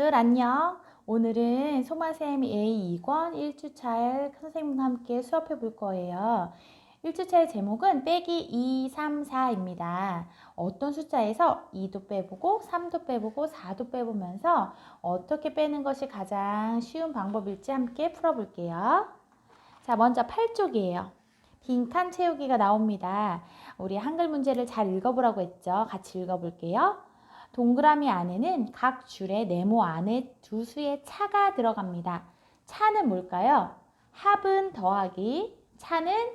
친구들 안녕. 오늘은 소마셈 A2권 1주차에 선생님과 함께 수업해 볼 거예요. 1주차의 제목은 빼기 2, 3, 4입니다. 어떤 숫자에서 2도 빼보고 3도 빼보고 4도 빼보면서 어떻게 빼는 것이 가장 쉬운 방법일지 함께 풀어볼게요. 자, 먼저 8쪽이에요. 빈칸 채우기가 나옵니다. 우리 한글 문제를 잘 읽어보라고 했죠. 같이 읽어볼게요. 동그라미 안에는 각 줄의 네모 안에 두 수의 차가 들어갑니다. 차는 뭘까요? 합은 더하기, 차는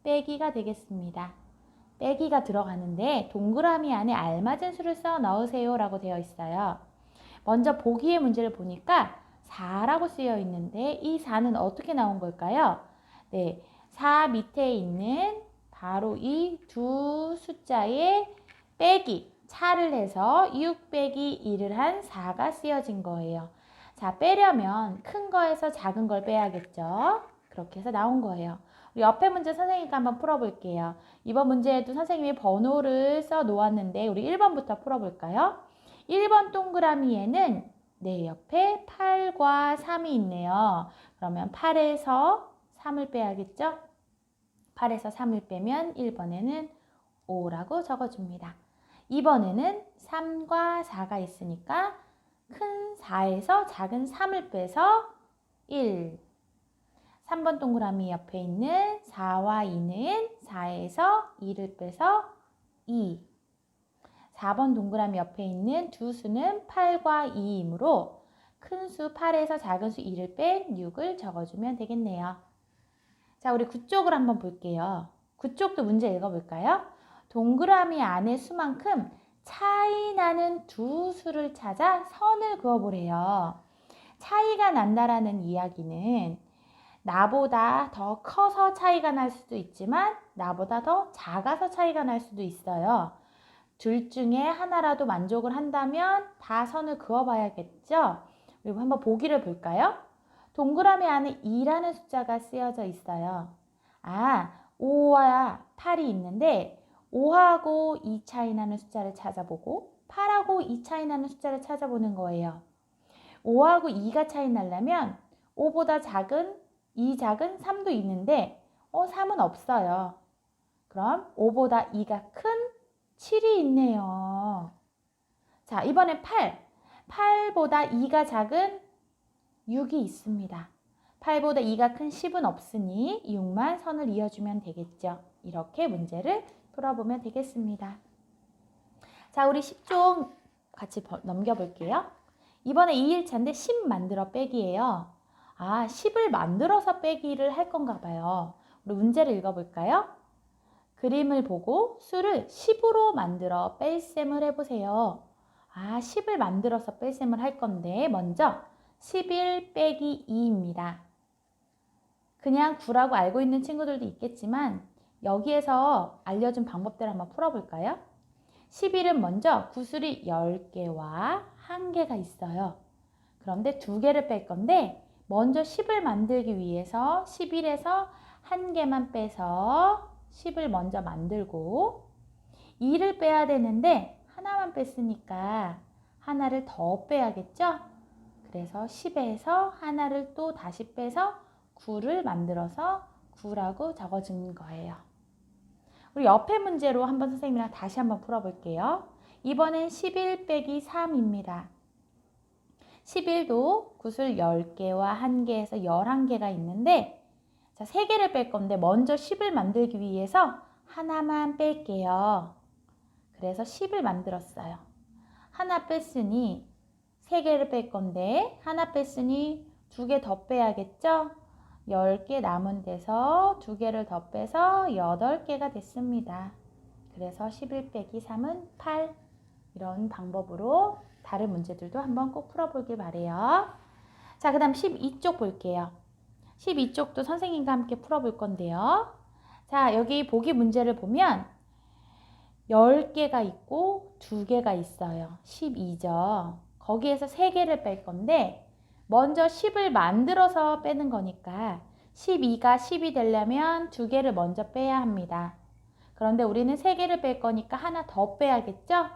빼기가 되겠습니다. 빼기가 들어가는데 동그라미 안에 알맞은 수를 써 넣으세요 라고 되어 있어요. 먼저 보기의 문제를 보니까 4라고 쓰여 있는데 이 4는 어떻게 나온 걸까요? 네, 4 밑에 있는 바로 이 두 숫자의 빼기, 차를 해서 6 빼기 1을 한 4가 쓰여진 거예요. 자, 빼려면 큰 거에서 작은 걸 빼야겠죠? 그렇게 해서 나온 거예요. 우리 옆에 문제 선생님과 한번 풀어볼게요. 이번 문제에도 선생님이 번호를 써 놓았는데 우리 1번부터 풀어볼까요? 1번 동그라미에는 네, 옆에 8과 3이 있네요. 그러면 8에서 3을 빼야겠죠? 8에서 3을 빼면 1번에는 5라고 적어줍니다. 2번에는 3과 4가 있으니까 큰 4에서 작은 3을 빼서 1. 3번 동그라미 옆에 있는 4와 2는 4에서 2를 빼서 2. 4번 동그라미 옆에 있는 두 수는 8과 2이므로 큰 수 8에서 작은 수 2를 뺀 6을 적어주면 되겠네요. 자, 우리 9쪽을 한번 볼게요. 9쪽도 문제 읽어볼까요? 동그라미 안의 수만큼 차이 나는 두 수를 찾아 선을 그어보래요. 차이가 난다라는 이야기는 나보다 더 커서 차이가 날 수도 있지만 나보다 더 작아서 차이가 날 수도 있어요. 둘 중에 하나라도 만족을 한다면 다 선을 그어봐야겠죠? 그리고 한번 보기를 볼까요? 동그라미 안에 2라는 숫자가 쓰여져 있어요. 5와 8이 있는데 5하고 2 차이 나는 숫자를 찾아보고 8하고 2 차이 나는 숫자를 찾아보는 거예요. 5하고 2가 차이 나려면 5보다 작은 2 작은 3도 있는데 3은 없어요. 그럼 5보다 2가 큰 7이 있네요. 자, 이번에 8보다 2가 작은 6이 있습니다. 8보다 2가 큰 10은 없으니 6만 선을 이어주면 되겠죠. 이렇게 문제를 풀어보면 되겠습니다. 자, 우리 10쪽 같이 넘겨볼게요. 이번에 2일차인데 10 만들어 빼기예요. 10을 만들어서 빼기를 할 건가 봐요. 우리 문제를 읽어볼까요? 그림을 보고 수를 10으로 만들어 뺄셈을 해보세요. 10을 만들어서 뺄셈을 할 건데 먼저 11 빼기 2입니다. 그냥 9라고 알고 있는 친구들도 있겠지만 여기에서 알려준 방법대로 한번 풀어볼까요? 11은 먼저 구슬이 10개와 1개가 있어요. 그런데 2개를 뺄 건데 먼저 10을 만들기 위해서 11에서 1개만 빼서 10을 먼저 만들고 2를 빼야 되는데 하나만 뺐으니까 하나를 더 빼야겠죠? 그래서 10에서 하나를 또 다시 빼서 9를 만들어서 9라고 적어준 거예요. 우리 옆에 문제로 한번 선생님이랑 다시 한번 풀어볼게요. 이번엔 11 빼기 3입니다. 11도 구슬 10개와 1개에서 11개가 있는데 자, 3개를 뺄 건데 먼저 10을 만들기 위해서 하나만 뺄게요. 그래서 10을 만들었어요. 하나 뺐으니 3개를 뺄 건데 하나 뺐으니 2개 더 빼야겠죠? 10개 남은 데서 2개를 더 빼서 8개가 됐습니다. 그래서 11 빼기 3은 8. 이런 방법으로 다른 문제들도 한번 꼭 풀어보길 바래요. 자, 그 다음 12쪽 볼게요. 12쪽도 선생님과 함께 풀어볼 건데요. 자, 여기 보기 문제를 보면 10개가 있고 2개가 있어요. 12죠. 거기에서 3개를 뺄 건데 먼저 10을 만들어서 빼는 거니까 12가 10이 되려면 2개를 먼저 빼야 합니다. 그런데 우리는 3개를 뺄 거니까 하나 더 빼야겠죠?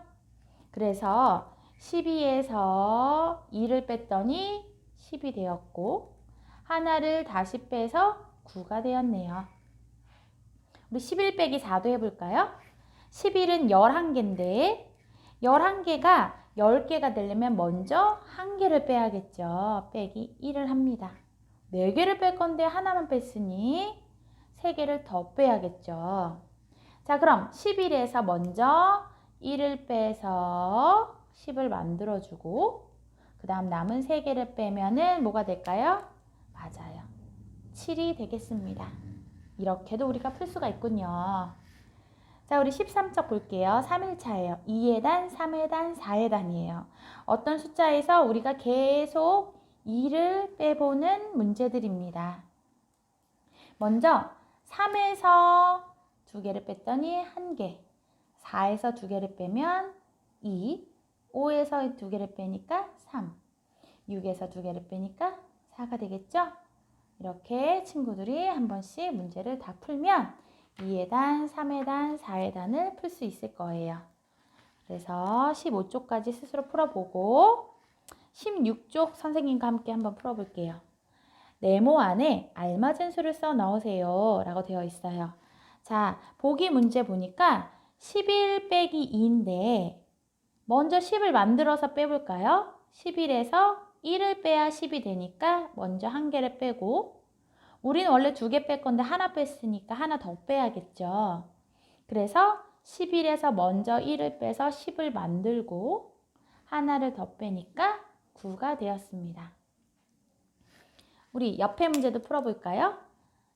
그래서 12에서 2를 뺐더니 10이 되었고 하나를 다시 빼서 9가 되었네요. 우리 11 빼기 4도 해볼까요? 11은 11개인데 11개가 10개가 되려면 먼저 1개를 빼야겠죠. 빼기 1을 합니다. 4개를 뺄 건데 하나만 뺐으니 3개를 더 빼야겠죠. 자, 그럼 11에서 먼저 1을 빼서 10을 만들어주고 그 다음 남은 3개를 빼면은 뭐가 될까요? 맞아요. 7이 되겠습니다. 이렇게도 우리가 풀 수가 있군요. 자, 우리 13쪽 볼게요. 3일차예요. 2의 단, 3의 단, 4의 단이에요. 어떤 숫자에서 우리가 계속 2를 빼보는 문제들입니다. 먼저 3에서 2개를 뺐더니 1개, 4에서 2개를 빼면 2, 5에서 2개를 빼니까 3, 6에서 2개를 빼니까 4가 되겠죠? 이렇게 친구들이 한 번씩 문제를 다 풀면 2의 단, 3의 단, 4의 단을 풀 수 있을 거예요. 그래서 15쪽까지 스스로 풀어보고 16쪽 선생님과 함께 한번 풀어볼게요. 네모 안에 알맞은 수를 써 넣으세요 라고 되어 있어요. 자, 보기 문제 보니까 11 빼기 2인데 먼저 10을 만들어서 빼볼까요? 11에서 1을 빼야 10이 되니까 먼저 1개를 빼고 우리는 원래 2개 뺄 건데 하나 뺐으니까 하나 더 빼야겠죠. 그래서 11에서 먼저 1을 빼서 10을 만들고 하나를 더 빼니까 9가 되었습니다. 우리 옆에 문제도 풀어볼까요?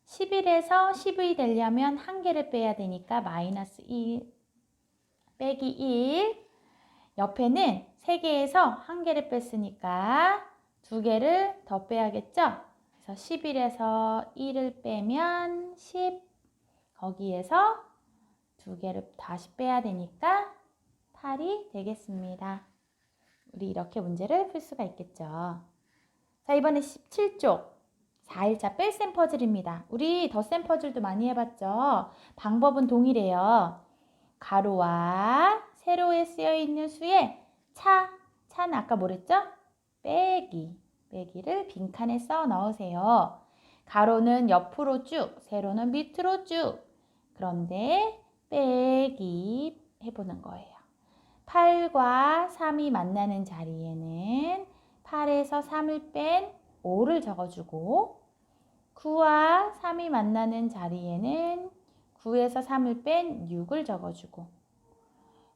11에서 10이 되려면 1개를 빼야 되니까 마이너스 1 빼기 1. 옆에는 3개에서 1개를 뺐으니까 2개를 더 빼야겠죠? 그래서 11에서 1을 빼면 10. 거기에서 2개를 다시 빼야 되니까 8이 되겠습니다. 우리 이렇게 문제를 풀 수가 있겠죠. 자, 이번에 17쪽 4일차 뺄셈 퍼즐입니다. 우리 덧셈 퍼즐도 많이 해봤죠. 방법은 동일해요. 가로와 세로에 쓰여있는 수에 차는 아까 뭐랬죠? 빼기를 빈칸에 써 넣으세요. 가로는 옆으로 쭉, 세로는 밑으로 쭉. 그런데 빼기 해보는 거예요. 8과 3이 만나는 자리에는 8에서 3을 뺀 5를 적어주고 9와 3이 만나는 자리에는 9에서 3을 뺀 6을 적어주고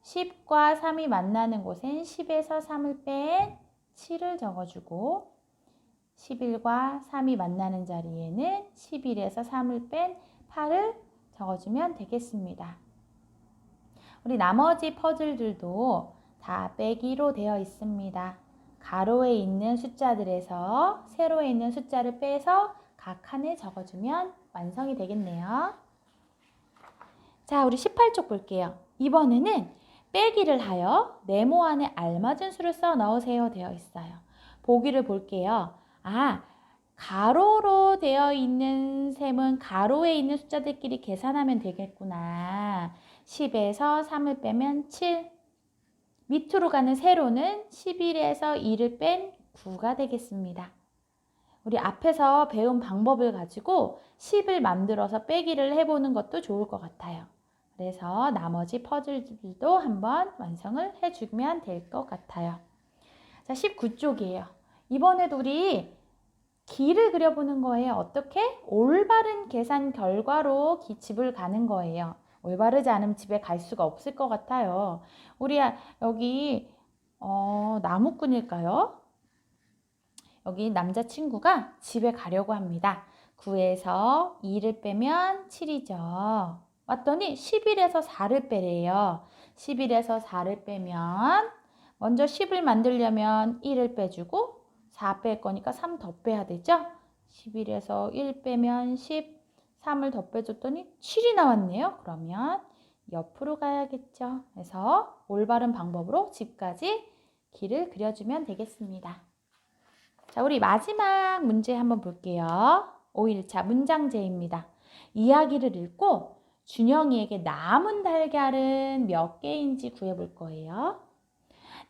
10과 3이 만나는 곳엔 10에서 3을 뺀 7을 적어주고 11과 3이 만나는 자리에는 11에서 3을 뺀 8을 적어주면 되겠습니다. 우리 나머지 퍼즐들도 다 빼기로 되어 있습니다. 가로에 있는 숫자들에서 세로에 있는 숫자를 빼서 각 칸에 적어주면 완성이 되겠네요. 자, 우리 18쪽 볼게요. 이번에는 빼기를 하여 네모 안에 알맞은 수를 써 넣으세요 되어 있어요. 보기를 볼게요. 아, 가로로 되어 있는 셈은 가로에 있는 숫자들끼리 계산하면 되겠구나. 10에서 3을 빼면 7. 밑으로 가는 세로는 11에서 2를 뺀 9가 되겠습니다. 우리 앞에서 배운 방법을 가지고 10을 만들어서 빼기를 해보는 것도 좋을 것 같아요. 그래서 나머지 퍼즐들도 한번 완성을 해주면 될 것 같아요. 자, 19쪽이에요. 이번에도 우리 길을 그려보는 거예요. 어떻게? 올바른 계산 결과로 집을 가는 거예요. 올바르지 않으면 집에 갈 수가 없을 것 같아요. 우리 여기 나무꾼일까요? 여기 남자친구가 집에 가려고 합니다. 9에서 2를 빼면 7이죠. 왔더니 11에서 4를 빼래요. 11에서 4를 빼면 먼저 10을 만들려면 1을 빼주고 4 뺄 거니까 3 더 빼야 되죠. 11에서 1 빼면 10, 3을 더 빼줬더니 7이 나왔네요. 그러면 옆으로 가야겠죠. 그래서 올바른 방법으로 집까지 길을 그려주면 되겠습니다. 자, 우리 마지막 문제 한번 볼게요. 5일차 문장제입니다. 이야기를 읽고 준영이에게 남은 달걀은 몇 개인지 구해볼 거예요.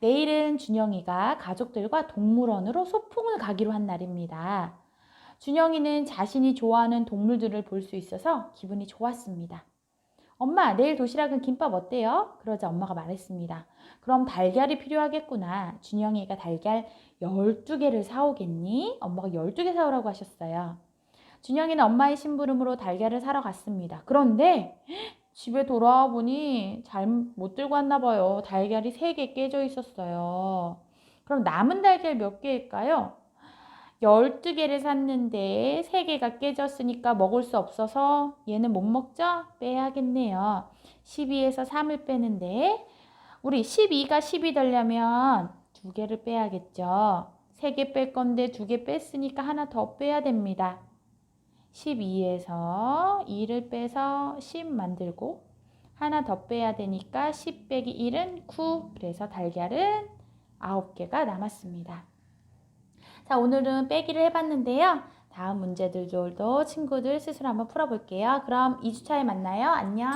내일은 준영이가 가족들과 동물원으로 소풍을 가기로 한 날입니다. 준영이는 자신이 좋아하는 동물들을 볼 수 있어서 기분이 좋았습니다. 엄마, 내일 도시락은 김밥 어때요? 그러자 엄마가 말했습니다. 그럼 달걀이 필요하겠구나. 준영이가 달걀 12개를 사오겠니? 엄마가 12개 사오라고 하셨어요. 준영이는 엄마의 심부름으로 달걀을 사러 갔습니다. 그런데 집에 돌아와 보니 못 들고 왔나 봐요. 달걀이 3개 깨져 있었어요. 그럼 남은 달걀 몇 개일까요? 12개를 샀는데 3개가 깨졌으니까 먹을 수 없어서 얘는 못 먹죠? 빼야겠네요. 12에서 3을 빼는데 우리 12가 10이 되려면 2개를 빼야겠죠. 3개 뺄 건데 2개 뺐으니까 하나 더 빼야 됩니다. 12에서 2를 빼서 10 만들고 하나 더 빼야 되니까 10 빼기 1은 9. 그래서 달걀은 9개가 남았습니다. 자, 오늘은 빼기를 해봤는데요. 다음 문제들도 친구들 스스로 한번 풀어볼게요. 그럼 2주차에 만나요. 안녕.